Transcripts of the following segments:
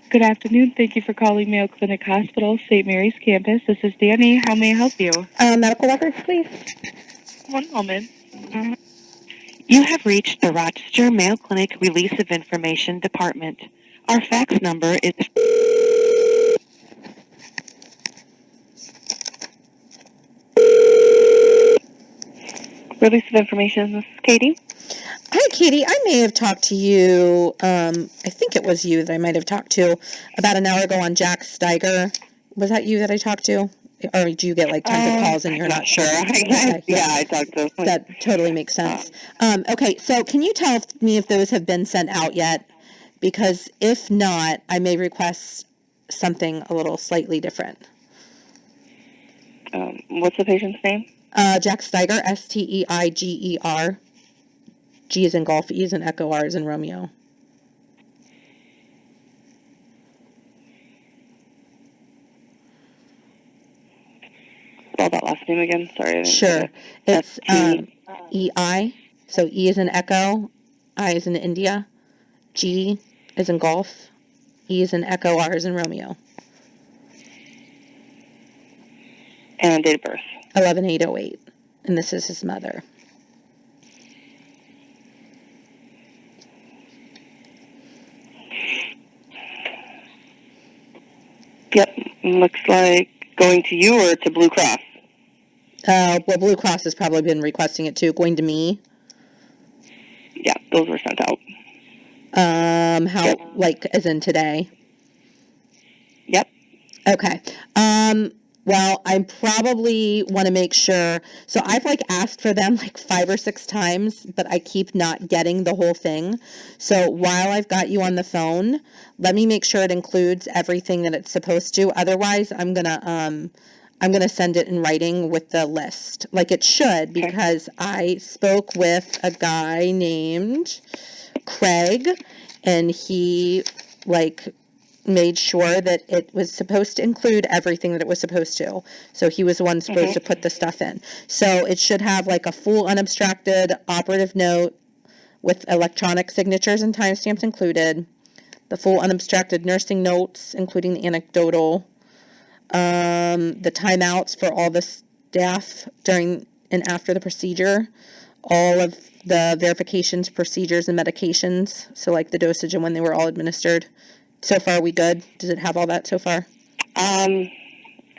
Good afternoon. Thank you for calling Mayo Clinic Hospital, St. Mary's campus. This is Danny. How may I help you? Medical records, please. One moment. You have reached the Rochester Mayo Clinic Release of Information Department. Our fax number is... Release of information. This is Katie. Hi, Katie. I may have talked to you, I think it was you that I might have talked to about an hour ago on Jack Steiger. Was that you that I talked to? Or do you get like tons of calls and you're not sure? Okay, Yeah, I talked to... That totally makes sense. Okay, so can you tell me if those have been sent out yet? Because if not, I may request something a little slightly different. What's the patient's name? Jack Steiger, Steiger. G is in golf, E is in echo, R is in Romeo. Spell that last name again. Sorry. Sure. It's E-I. So E is in echo, I is in India, G is in golf, E is in echo, R is in Romeo. And date of birth. 11/8/08. And this is his mother. Yep. Looks like going to you or to Blue Cross? Well, Blue Cross has probably been requesting it too. Going to me. Yeah, those were sent out. Like, as in today? Yep. Okay. Well, I probably want to make sure. So I've like asked for them like 5 or 6 times, but I keep not getting the whole thing. So while I've got you on the phone, let me make sure it includes everything that it's supposed to. Otherwise, I'm gonna send it in writing with the list, like it should, because I spoke with a guy named Craig, and he like made sure that it was supposed to include everything that it was supposed to. So he was the one supposed to put the stuff in. So it should have like a full unabstracted operative note with electronic signatures and timestamps included, the full unabstracted nursing notes, including the anecdotal, the timeouts for all the staff during and after the procedure, all of the verifications, procedures, and medications, so like the dosage and when they were all administered. So far, are we good? Does it have all that so far? I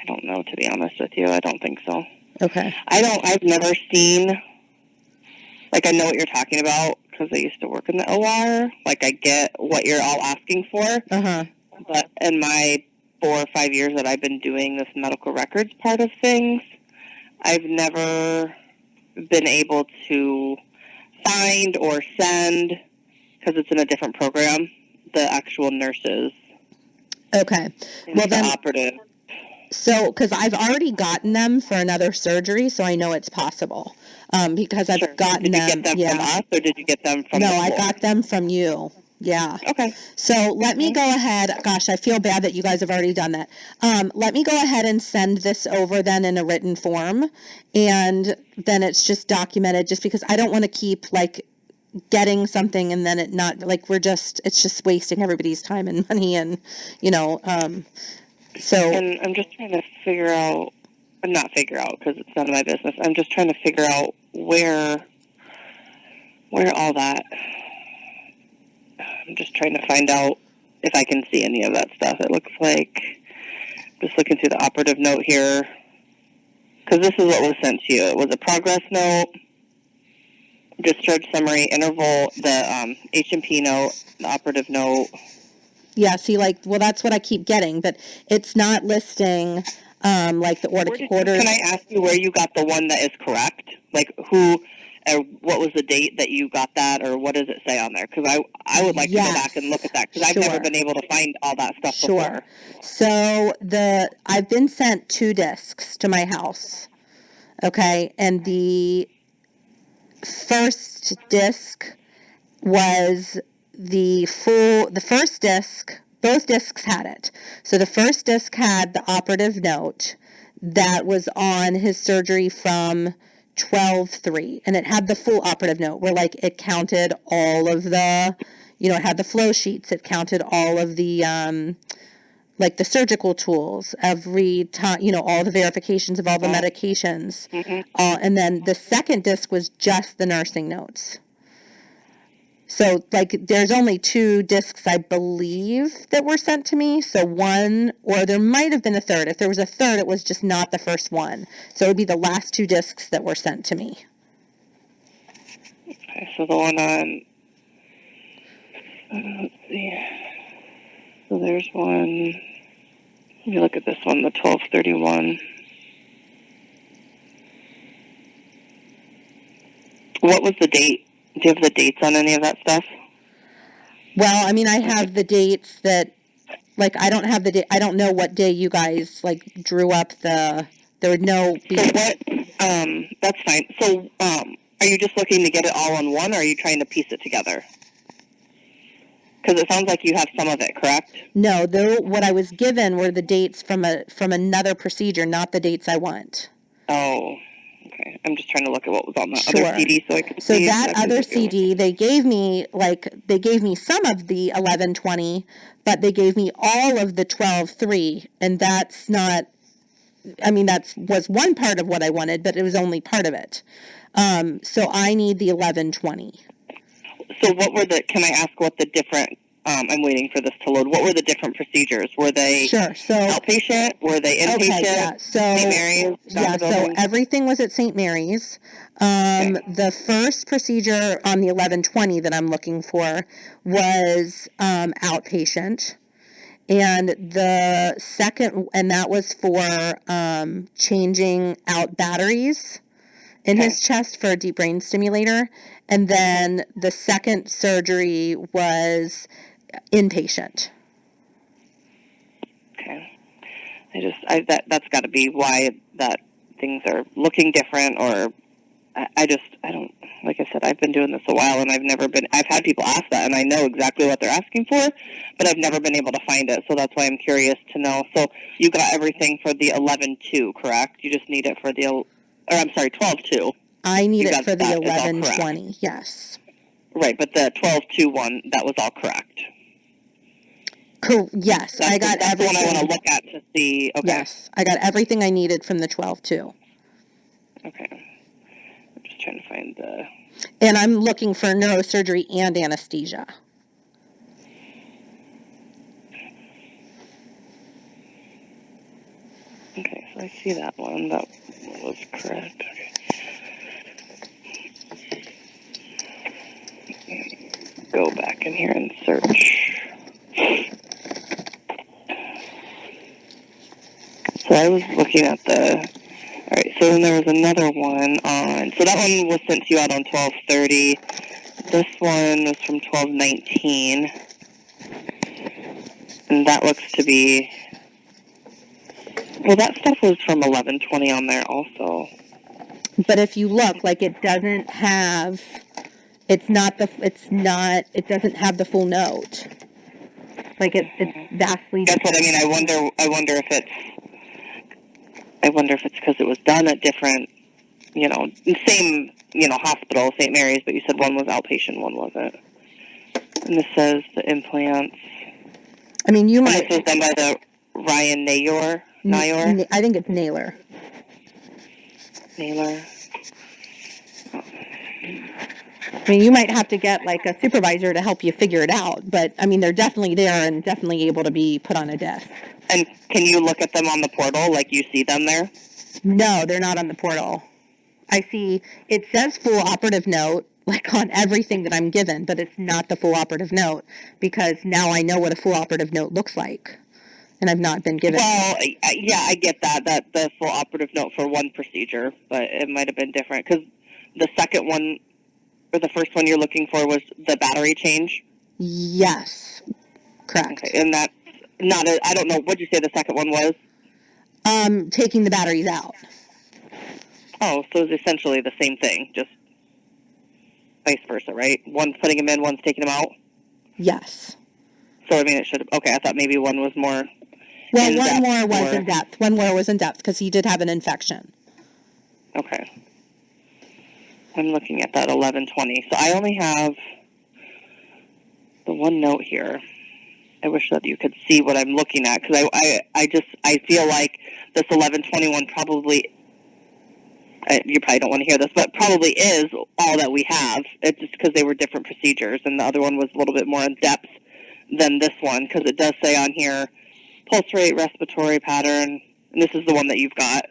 don't know, to be honest with you. I don't think so. Okay. I've never seen, like, I know what you're talking about because I used to work in the OR. Like, I get what you're all asking for. Uh-huh. But in my 4 or 5 years that I've been doing this medical records part of things, I've never been able to find or send, because it's in a different program, the actual nurses. Okay. Well, then, operative. So, because I've already gotten them for another surgery, so I know it's possible. Because I've gotten them. Did you get them from us, or did you get them from No, the floor? I got them from you. Yeah. Okay. So let me go ahead. Gosh, I feel bad that you guys have already done that. Let me go ahead and send this over then in a written form, and then it's just documented. Just because I don't want to keep like getting something and then it not like it's just wasting everybody's time and money, and so. And I'm just trying to not figure out because it's none of my business. I'm just trying to figure out where all that. I'm just trying to find out if I can see any of that stuff. It looks like, just looking through the operative note here, because this is what was sent to you. It was a progress note, discharge summary, interval, the H&P note, the operative note. Yeah, see, that's what I keep getting, but it's not listing, like the orders. Can I ask you where you got the one that is correct? Like who... what was the date that you got that, or what does it say on there? Because I would like to go back and look at that, because I've never been able to find all that stuff before. So I've been sent 2 discs to my house, okay, and the first disc was the first disc, both discs had it. So the first disc had the operative note that was on his surgery from 12/3, and it had the full operative note where like it counted all of the it had the flow sheets. It counted all of the, like the surgical tools, every time, all the verifications of all the medications. And then the second disc was just the nursing notes. So, like, there's only 2 discs, I believe, that were sent to me. So one, or there might have been a third. If there was a third, it was just not the first one. So it would be the last 2 discs that were sent to me. Okay, so the one on, let's see. So there's one, let me look at this one, the 1231. What was the date? Do you have the dates on any of that stuff? Well, I mean, I have the dates that, like, I don't have the date. I don't know what day you guys, like, drew up there would no be. So what, that's fine. So, are you just looking to get it all on one, or are you trying to piece it together? Because it sounds like you have some of it, correct? No, what I was given were the dates from another procedure, not the dates I want. Oh, okay. I'm just trying to look at what was on that Sure. other CD so I can So see. that exactly other CD, they gave me some of the 1120, but they gave me all of the 12.3, and that's not, I mean, that was one part of what I wanted, but it was only part of it. So I need the 1120. So what were can I ask what the different, I'm waiting for this to load, what were the different procedures? Were they Sure. So outpatient? Were they inpatient? Okay, yeah. So, St. Mary's? So everything was at St. Mary's. The first procedure on the 1120 that I'm looking for was outpatient. And the second, and that was for changing out batteries in his chest for a deep brain stimulator. And then the second surgery was inpatient. Okay. That's got to be why that things are looking different, or I don't, like I said, I've been doing this a while, and I've had people ask that, and I know exactly what they're asking for, but I've never been able to find it, so that's why I'm curious to know. So you got everything for the 11.2, correct? You just need it for the, 12.2. I need it for the 1120, yes. Right, but the 12.2 one, that was all correct. Yes, I got everything. That's the one I want to look at to see. Okay. Yes, I got everything I needed from the 12.2. Okay. I'm just trying to find the... And I'm looking for neurosurgery and anesthesia. Okay, so I see that one. That was correct. Okay. Go back in here and search. So I was looking at all right, so then there was another one on, so that one was sent to you out on 12/30. This one was from 12/19. And that looks to be, well, that stuff was from 11/20 on there also. But if you look, like, it doesn't have, it doesn't have the full note. Like, it's vastly That's what I mean. I wonder if it's because it was done at different, same, hospital, St. Mary's, but you said one was outpatient, one wasn't. And this says the implants. I mean, you And might. this was done by the Ryan Nayor. I think it's Naylor. Naylor. I mean, you might have to get, like, a supervisor to help you figure it out, but, I mean, they're definitely there and definitely able to be put on a desk. And can you look at them on the portal, like you see them there? No, they're not on the portal. I see, it says full operative note, like, on everything that I'm given, but it's not the full operative note, because now I know what a full operative note looks like, and I've not been given. Well, yeah, I get that the full operative note for one procedure, but it might have been different, because the second one, or the first one you're looking for was the battery change? Yes, correct. Okay, and that's not I don't know, what did you say the second one was? Taking the batteries out. Oh, so it's essentially the same thing, just vice versa, right? One's putting them in, one's taking them out? Yes. So, I mean, it should have, okay, I thought maybe one was more Well, one more was in depth. One more was in depth, because he did have an infection. Okay. I'm looking at that 1120. So I only have the one note here. I wish that you could see what I'm looking at, because I feel like this 1121 probably, you probably don't want to hear this, but probably is all that we have. It's just because they were different procedures, and the other one was a little bit more in depth than this one, because it does say on here pulse rate, respiratory pattern, and this is the one that you've got.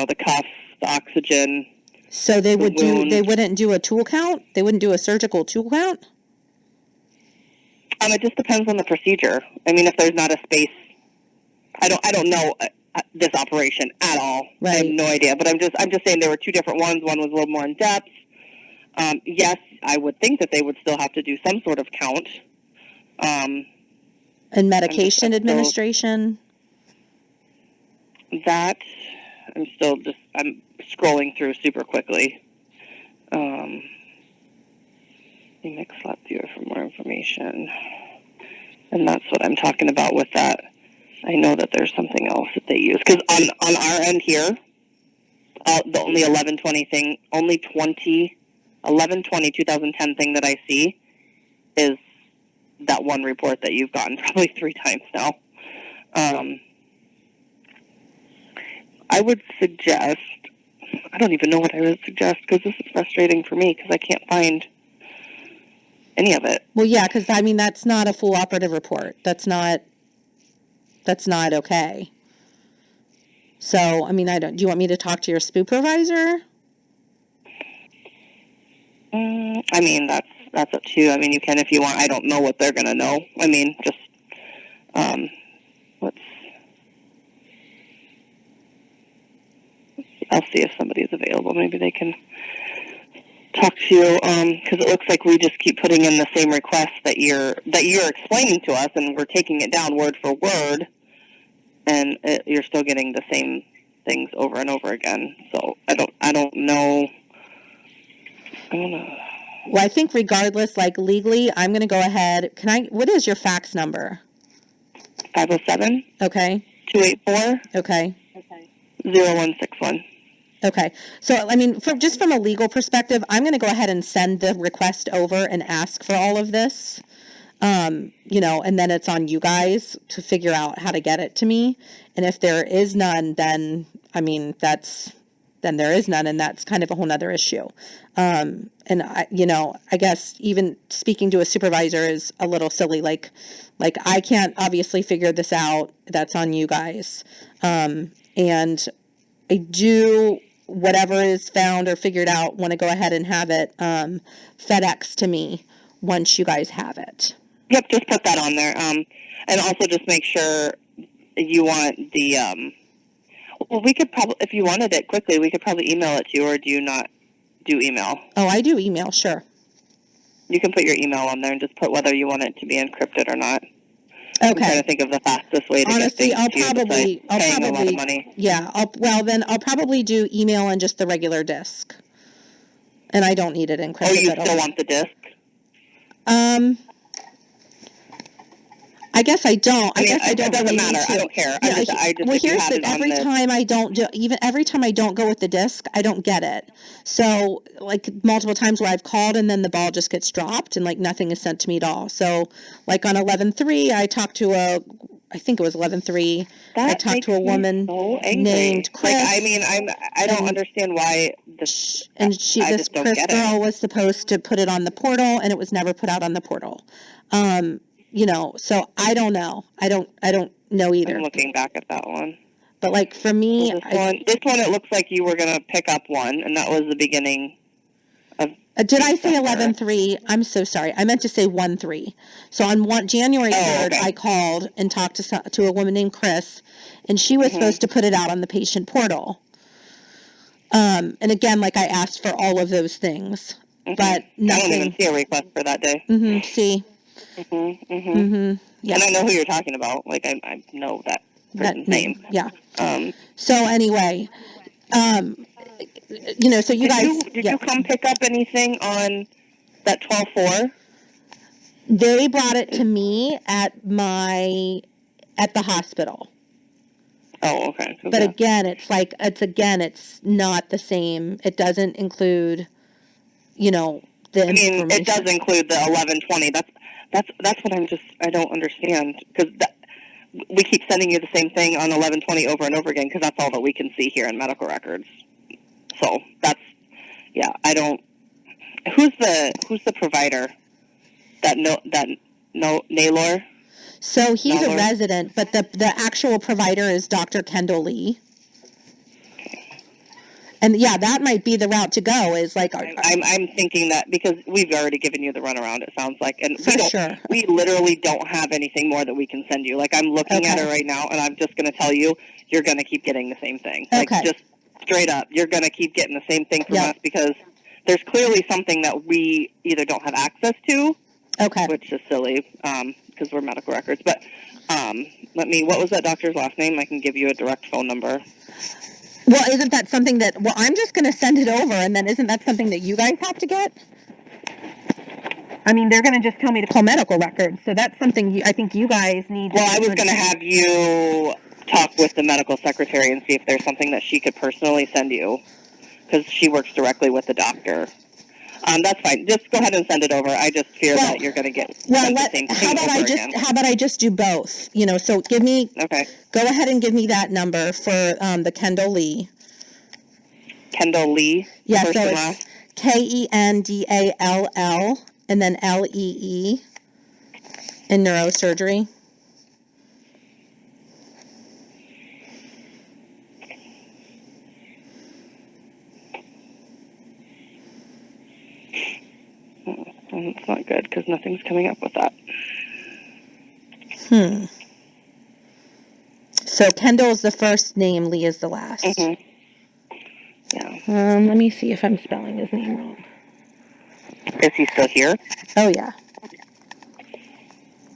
The cuff, the oxygen. So they wouldn't do a tool count? They wouldn't do a surgical tool count? It just depends on the procedure. I mean, if there's not a space, I don't know this operation at all. Right. I have no idea. But I'm just saying there were two different ones. One was a little more in depth. Yes, I would think that they would still have to do some sort of count. And medication administration? That I'm scrolling through super quickly. Mix lab viewer for more information. And that's what I'm talking about with that. I know that there's something else that they use. Because on our end here, the only 1120 thing, 2010 thing that I see is that one report that you've gotten probably 3 times now. I would suggest, I don't even know what I would suggest, because this is frustrating for me because I can't find any of it. Well, yeah, because, that's not a full operative report. That's not okay. So, do you want me to talk to your supervisor? That's up to you. You can if you want. I don't know what they're going to know. I'll see if somebody's available. Maybe they can talk to you, because it looks like we just keep putting in the same request that you're explaining to us, and we're taking it down word for word, and you're still getting the same things over and over again. So I don't know. Well, I think regardless, legally, I'm going to go ahead. What is your fax number? 507. Okay. 284. Okay. 0161. Okay. So, from a legal perspective, I'm going to go ahead and send the request over and ask for all of this, and then it's on you guys to figure out how to get it to me. And if there is none, then, then there is none, and that's kind of a whole nother issue. And I guess even speaking to a supervisor is a little silly. Like I can't obviously figure this out. That's on you guys. And I do, whatever is found or figured out, want to go ahead and have it FedEx to me once you guys have it. Yep, just put that on there. And also just make sure you want the, well, we could probably, if you wanted it quickly, we could probably email it to you, or do you not do email? Oh, I do email, sure. You can put your email on there and just put whether you want it to be encrypted or not. Okay. I'm trying to think of the fastest way to get things to you besides paying a lot of money. Yeah, I'll probably do email and just the regular disc. And I don't need it encrypted. Oh, you still want the disc? I guess I don't. It doesn't matter. I don't care. Yeah, here's the every time I don't go with the disc, I don't get it. So, multiple times where I've called and then the ball just gets dropped and nothing is sent to me at all. So, on 11/3, I talked to I think it was 11/3. I talked to a woman named Chris. I don't understand why this. This Chris girl was supposed to put it on the portal, and it was never put out on the portal. So I don't know. I don't know either. I'm looking back at that one. But for me, this one, it looks like you were going to pick up one, and that was the beginning of. Did I say 11/3? I'm so sorry. I meant to say 1/3. So on January 3rd, I called and talked to a woman named Chris, and she was supposed to put it out on the patient portal. And again, I asked for all of those things, but nothing. I don't even see a request for that day. See. Yeah. And I know who you're talking about. I know that person's name. Yeah. So anyway, so you guys. Did you come pick up anything on that 12/4? They brought it to me at the hospital. Oh, okay. But again, it's not the same. It doesn't include, the I mean, information. it does include the 1120. That's what I don't understand, because we keep sending you the same thing on 1120 over and over again, because that's all that we can see here in medical records. So I don't. Who's the provider? Naylor. So he's a Naylor? resident, but the actual provider is Dr. Kendall Lee. And yeah, that might be the route to go. Is like I'm thinking that, because we've already given you the runaround. It sounds like, and we literally don't have anything more that we can send you. Like, I'm looking at it right now, and I'm just going to tell you, you're going to keep getting the same thing. Like, just straight up, you're going to keep getting the same thing from us, because there's clearly something that we either don't have access to, which is silly, because we're medical records. But what was that doctor's last name? I can give you a direct phone number. Well, isn't that something that, I'm just going to send it over, and then isn't that something that you guys have to get? I mean, they're going to just tell me to call medical records, so that's something I think you guys need to... Well, I was going to have you talk with the medical secretary and see if there's something that she could personally send you, because she works directly with the doctor. That's fine. Just go ahead and send it over. I just fear that you're going to get the same thing again. How about I just do both? So give me... Okay. Go ahead and give me that number for the Kendall Lee. Kendall Lee? Yeah, so it's Kendall and then Lee in neurosurgery. It's not good, because nothing's coming up with that. So Kendall is the first name, Lee is the last. Mm-hmm. Yeah. Let me see if I'm spelling his name wrong. Is he still here? Oh, yeah.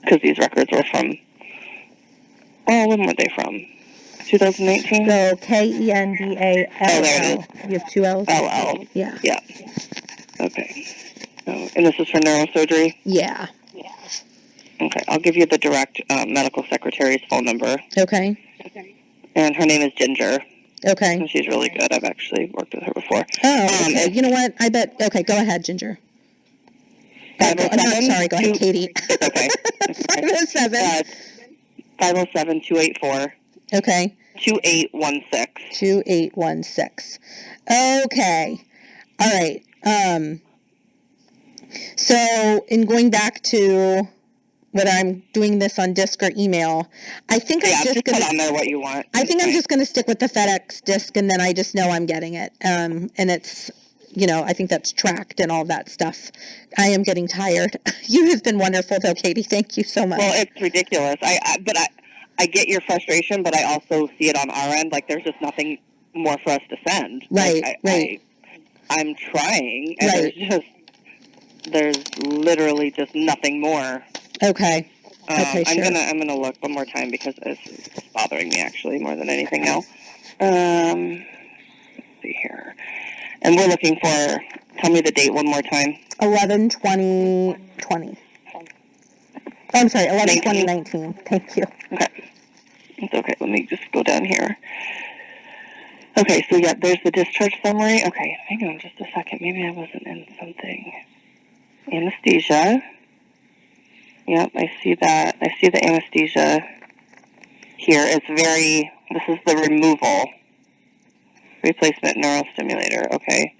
Because these records were from... Oh, when were they from? 2019? So Kendall. Oh, there it is. You have two L's? LL. Yeah. Yeah. Okay. Oh, and this is for neurosurgery? Yeah. Okay, I'll give you the direct medical secretary's phone number. Okay. And her name is Ginger. Okay. And she's really good. I've actually worked with her before. Oh, okay. You know what? I bet... Okay, go ahead, Ginger. I'm sorry, go ahead, Katie. It's okay. 507. 507-284. Okay. 2816. 2816. Okay. All right. So, in going back to whether I'm doing this on disc or email, I think I'm just going to put on there what you want. I think I'm just going to stick with the FedEx disc, and then I just know I'm getting it. And it's, I think that's tracked and all that stuff. I am getting tired. You have been wonderful, though, Katie. Thank you so much. Well, it's ridiculous. I get your frustration, but I also see it on our end. Like, there's just nothing more for us to send. Right, right. I'm trying, and there's literally just nothing more. Okay. Okay, sure. I'm gonna look one more time, because it's bothering me actually more than anything now. Let's see here, and we're looking for. Tell me the date one more time. 11/20/20. Oh, I'm sorry, 11/20/19. Thank you. Okay, it's okay. Let me just go down here. Okay, so there's the discharge summary. Okay, hang on just a second. Maybe I wasn't in something. Anesthesia. Yep, I see that. I see the anesthesia here. This is the removal. Replacement neurostimulator. Okay.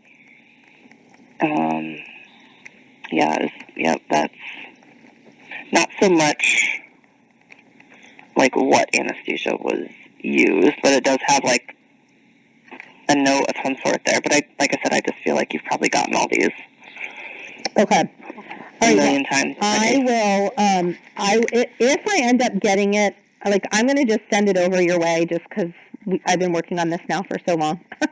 That's not so much like what anesthesia was used, but it does have like a note of some sort there. But like I said, I just feel like you've probably gotten all these. Okay. A million times. I will, if I end up getting it, I'm going to just send it over your way, just because I've been working on this now for so long. So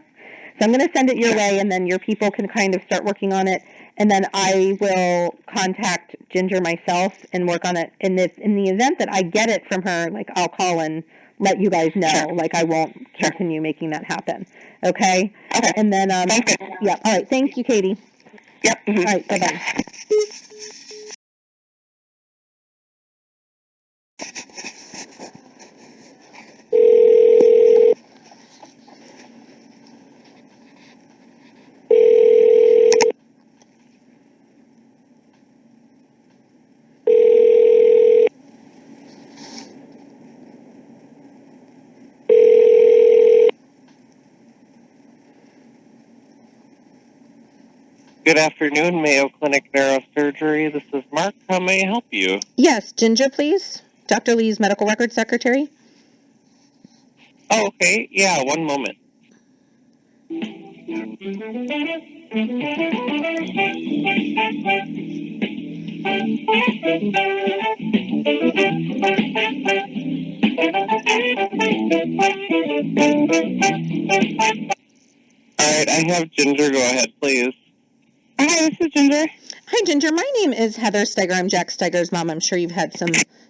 I'm going to send it your way, and then your people can kind of start working on it, and then I will contact Ginger myself and work on it. In the event that I get it from her, I'll call and let you guys know. Sure. I won't continue making that happen. Okay? Okay. And then, Thank you. Yeah. All right. Thank you, Katie. Yep. Mm-hmm. All right. Bye-bye. Good afternoon, Mayo Clinic Neurosurgery. This is Mark. How may I help you? Yes, Ginger, please. Dr. Lee's medical record secretary. Oh, okay. Yeah, one moment. All right, I have Ginger. Go ahead, please. Hi, this is Ginger. Hi, Ginger. My name is Heather Steiger. I'm Jack Steiger's mom. I'm sure you've had some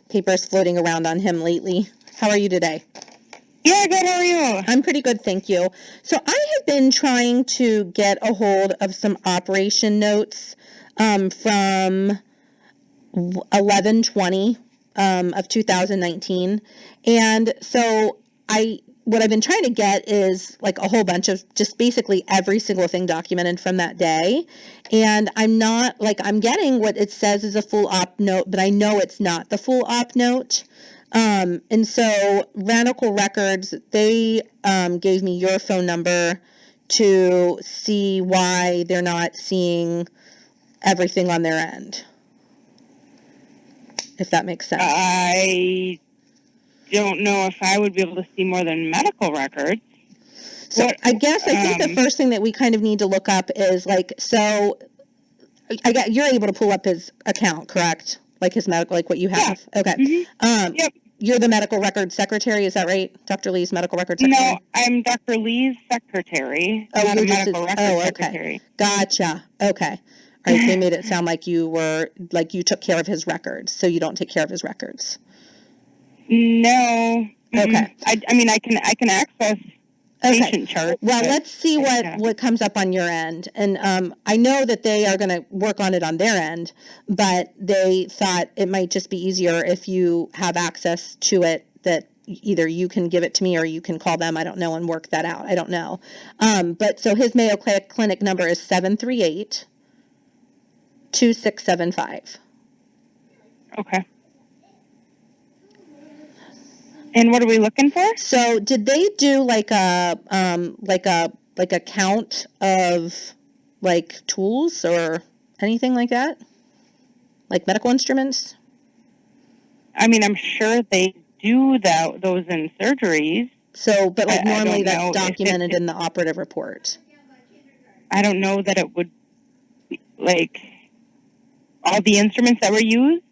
papers floating around on him lately. How are you today? Yeah, good. How are you? I'm pretty good, thank you. So I have been trying to get a hold of some operation notes from 11/20 of 2019, and so what I've been trying to get is like a whole bunch of just basically every single thing documented from that day. And I'm getting what it says is a full op note, but I know it's not the full op note. And so Radical Records, they gave me your phone number to see why they're not seeing everything on their end, if that makes sense. I don't know if I would be able to see more than medical records. So I think the first thing that we kind of need to look up is you're able to pull up his account, correct? Like his medical, like what you have. Yeah. Okay. Mm-hmm. Yep. You're the medical record secretary, is that right? Dr. Lee's medical record secretary? No, I'm Dr. Lee's secretary. Oh, not you're a just medical record secretary. Gotcha. Okay. All right. They made it sound like you took care of his records, so you don't take care of his records. No. Okay. I mean, I can access patient charts. Well, let's see what comes up on your end. And I know that they are going to work on it on their end, but they thought it might just be easier if you have access to it, that either you can give it to me or you can call them, I don't know, and work that out. I don't know. But so his Mayo Clinic number is 738-2675. Okay. And what are we looking for? So did they do like a count of like tools or anything like that? Like medical instruments? I mean, I'm sure they do those in surgeries. So, but like normally that's know documented in the operative report. I don't know that it would be like all the instruments that were used.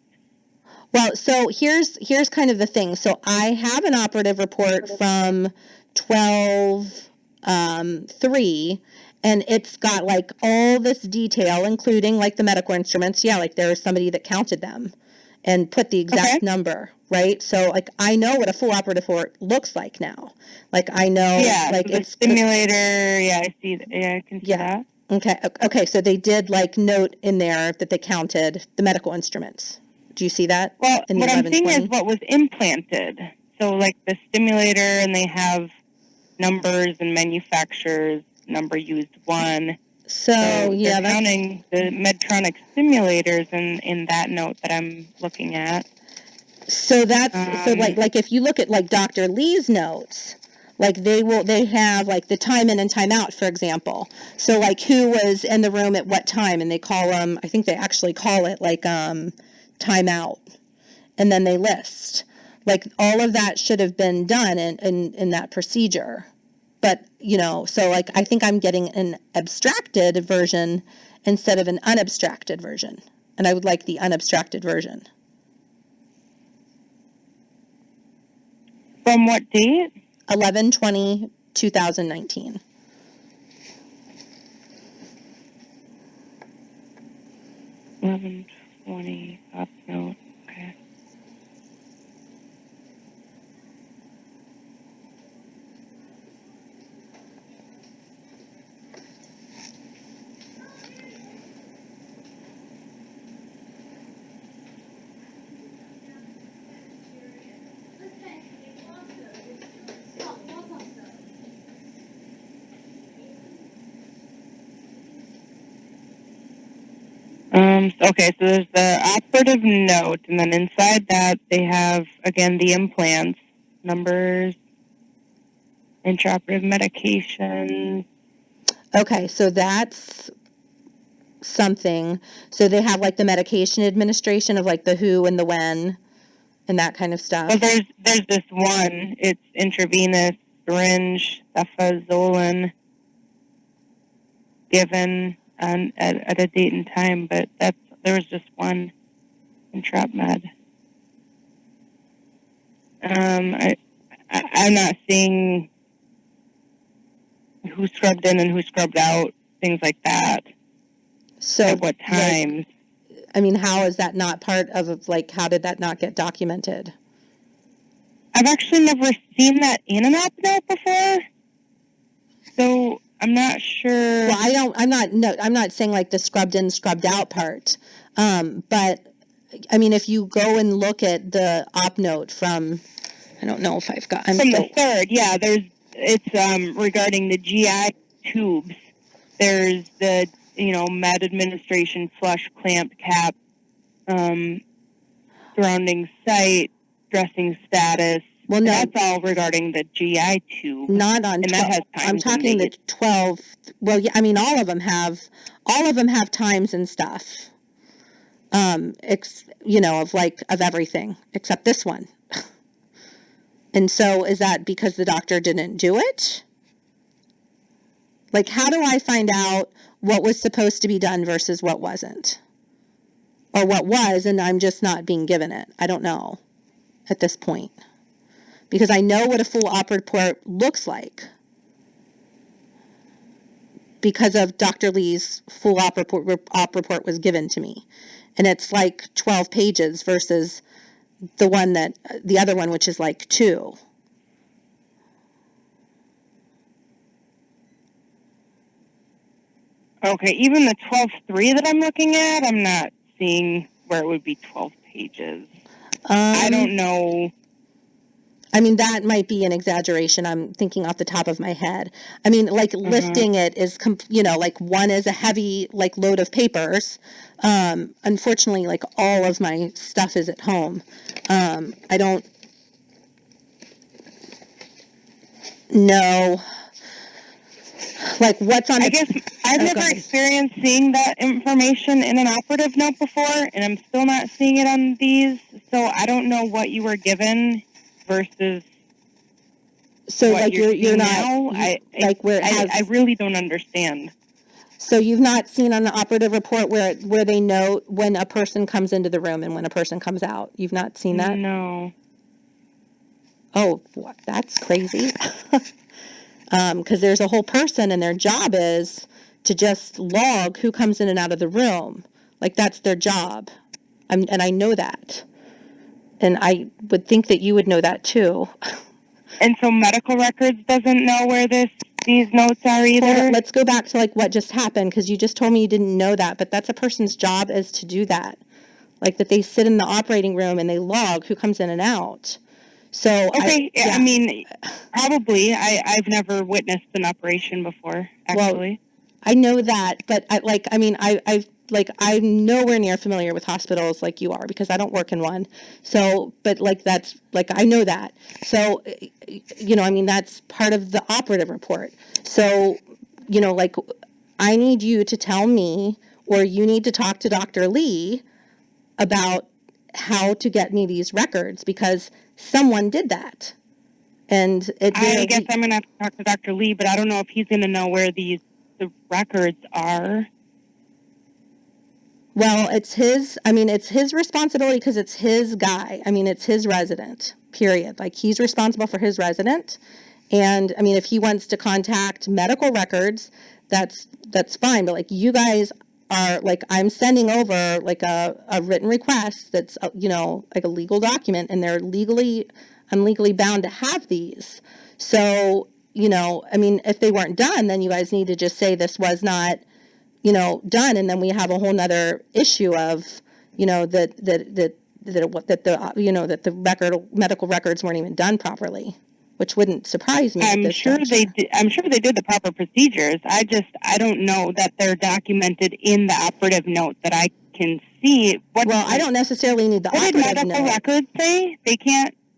Well, so here's kind of the thing. So I have an operative report from 12/3, and it's got like all this detail, including like the medical instruments. Yeah, like there was somebody that counted them and put the exact number, right? So like I know what a full operative report looks like now. Like I know, like the it's stimulator. Yeah, I see. Yeah, I can see that. Okay. So they did like note in there that they counted the medical instruments. Do you see that? Well, what I'm seeing is what was implanted. So, like the stimulator, and they have numbers and manufacturers, number used 1. So yeah, they're counting the Medtronic stimulators in that note that I'm looking at. So that's so like if you look at like Dr. Lee's notes, like they have like the time in and time out, for example. So like who was in the room at what time, and they call them. I think they actually call it like time out, and then they list. Like all of that should have been done in that procedure. But, so like I think I'm getting an abstracted version instead of an unabstracted version. And I would like the unabstracted version. From what date? 11/20/2019. Up note. Okay. Okay, so there's the operative note, and then inside that they have, again, the implants, numbers, intraoperative medication. Okay, so something. So they have like the medication administration of like the who and the when and that kind of stuff. Well, there's this one. It's intravenous syringe, cefazolin, given at a date and time, but there was just one in TrapMed. I'm not seeing who scrubbed in and who scrubbed out, things like that. So at what times? I mean, how is that not part of, like, how did that not get documented? I've actually never seen that in an op-note before, so I'm not sure. Well, I'm not saying like the scrubbed in, scrubbed out part. But I mean, if you go and look at the op-note from, I don't know if I've got, From the third, yeah, it's regarding the GI tubes. There's the, med administration, flush, clamp, cap, surrounding site, dressing status. Well, no, that's all regarding the GI tube. Not on. And that has I'm talking the 12. Well, yeah, I mean, all of them have times and stuff. Of everything except this one. And so, is that because the doctor didn't do it? Like, how do I find out what was supposed to be done versus what wasn't? Or what was, and I'm just not being given it? I don't know at this point. Because I know what a full op report looks like. Because of Dr. Lee's full op report was given to me. And it's like 12 pages versus the other one, which is like 2. Okay, even the 12.3 that I'm looking at, I'm not seeing where it would be 12 pages. I don't know. I mean, that might be an exaggeration. I'm thinking off the top of my head. I mean, like, listing it is, like, one is a heavy, like, load of papers. Unfortunately, like, all of my stuff is at home. I don't know, like, what's on I guess I've never experienced seeing that information in an operative note before, and I'm still not seeing it on these, so I don't know what you were given versus so what like you're not now. I really don't understand. So you've not seen on the operative report where they note when a person comes into the room and when a person comes out. You've not seen that? No. Oh, that's crazy. Because there's a whole person and their job is to just log who comes in and out of the room. Like, that's their job. And I know that. And I would think that you would know that too. And so medical records doesn't know where these notes are either? Let's go back to like what just happened, because you just told me you didn't know that, but that's a person's job is to do that. Like, that they sit in the operating room and they log who comes in and out. So okay, I mean, probably. I've never witnessed an operation before, actually. Well, I know that, but I'm nowhere near familiar with hospitals like you are, because I don't work in one. So, but like, that's like, I know that. So, I mean, that's part of the operative report. So, like, I need you to tell me, or you need to talk to Dr. Lee about how to get me these records, because someone did that. And I guess I'm going to have to talk to Dr. Lee, but I don't know if he's going to know where the records are. Well, it's his responsibility, because it's his guy. I mean, it's his resident, period. Like, he's responsible for his resident. And I mean, if he wants to contact medical records, that's fine. But like, you guys are like, I'm sending over like a written request that's, like a legal document, and I'm legally bound to have these. So, I mean, if they weren't done, then you guys need to just say this was not, done, and then we have a whole nother issue of, that the medical records weren't even done properly, which wouldn't surprise me. I'm sure they did the proper procedures. I don't know that they're documented in the operative note that I can see. I don't necessarily need the operative note. What did medical records say?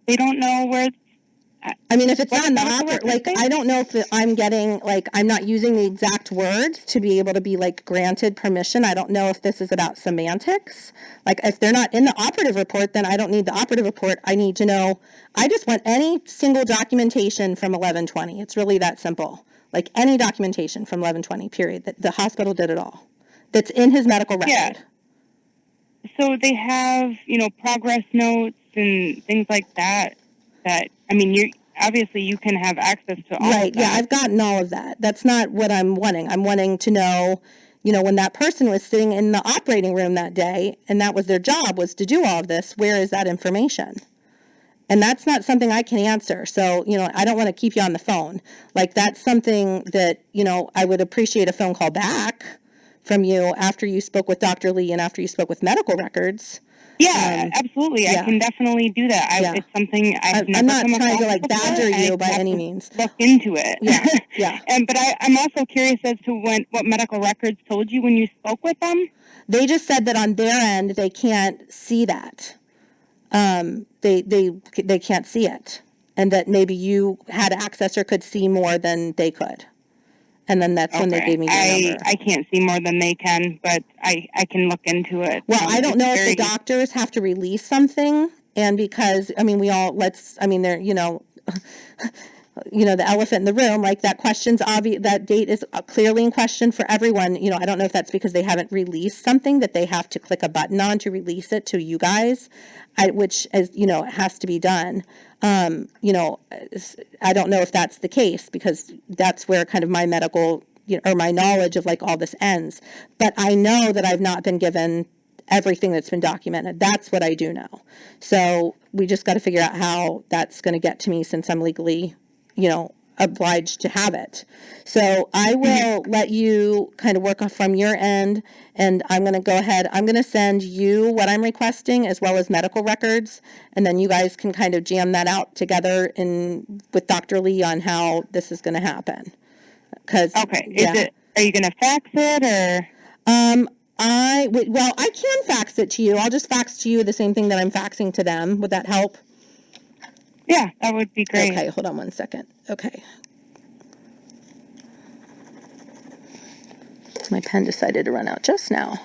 They don't know where I mean, if it's What not in the about the opera, like, record thing? I don't know if I'm getting, like, I'm not using the exact words to be able to be, like, granted permission. I don't know if this is about semantics. Like, if they're not in the operative report, then I don't need the operative report. I need to know, I just want any single documentation from 1120. It's really that simple. Like, any documentation from 1120, period. That the hospital did it all. That's in his medical record. Yeah. So they have, progress notes and things like that. I mean, you can have access to all Right. of that. Yeah, I've gotten all of that. That's not what I'm wanting. I'm wanting to know, when that person was sitting in the operating room that day and that was their job, was to do all of this, where is that information? And that's not something I can answer. So, I don't want to keep you on the phone. Like, that's something that, I would appreciate a phone call back from you after you spoke with Dr. Lee and after you spoke with medical records. Yeah, absolutely. yeah. I can definitely do that. Yeah. It's something I've never I'm not come trying to, across like, before, badger and you I by have any to means. Look into it. Yeah, yeah. But I'm also curious as to what medical records told you when you spoke with them. They just said that on their end they can't see that. They can't see it, and that maybe you had access or could see more than they could. And then that's when they gave me your number. I can't see more than they can, but I can look into it. Well, I don't know if the doctors have to release something, and because, I mean, they're, the elephant in the room, like, that question's obvious, that date is clearly in question for everyone. I don't know if that's because they haven't released something that they have to click a button on to release it to you guys, which, as it has to be done. I don't know if that's the case, because that's where kind of my medical, or my knowledge of, like, all this ends. But I know that I've not been given everything that's been documented. That's what I do know. So we just got to figure out how that's going to get to me, since I'm legally, obliged to have it. So I will let you kind of work from your end, and I'm going to go ahead. I'm going to send you what I'm requesting as well as medical records, and then you guys can kind of jam that out together with Dr. Lee on how this is going to happen. Okay. Are you going to fax it, or? I can fax it to you. I'll just fax to you the same thing that I'm faxing to them. Would that help? Yeah, that would be great. Okay, hold on one second. Okay. My pen decided to run out just now.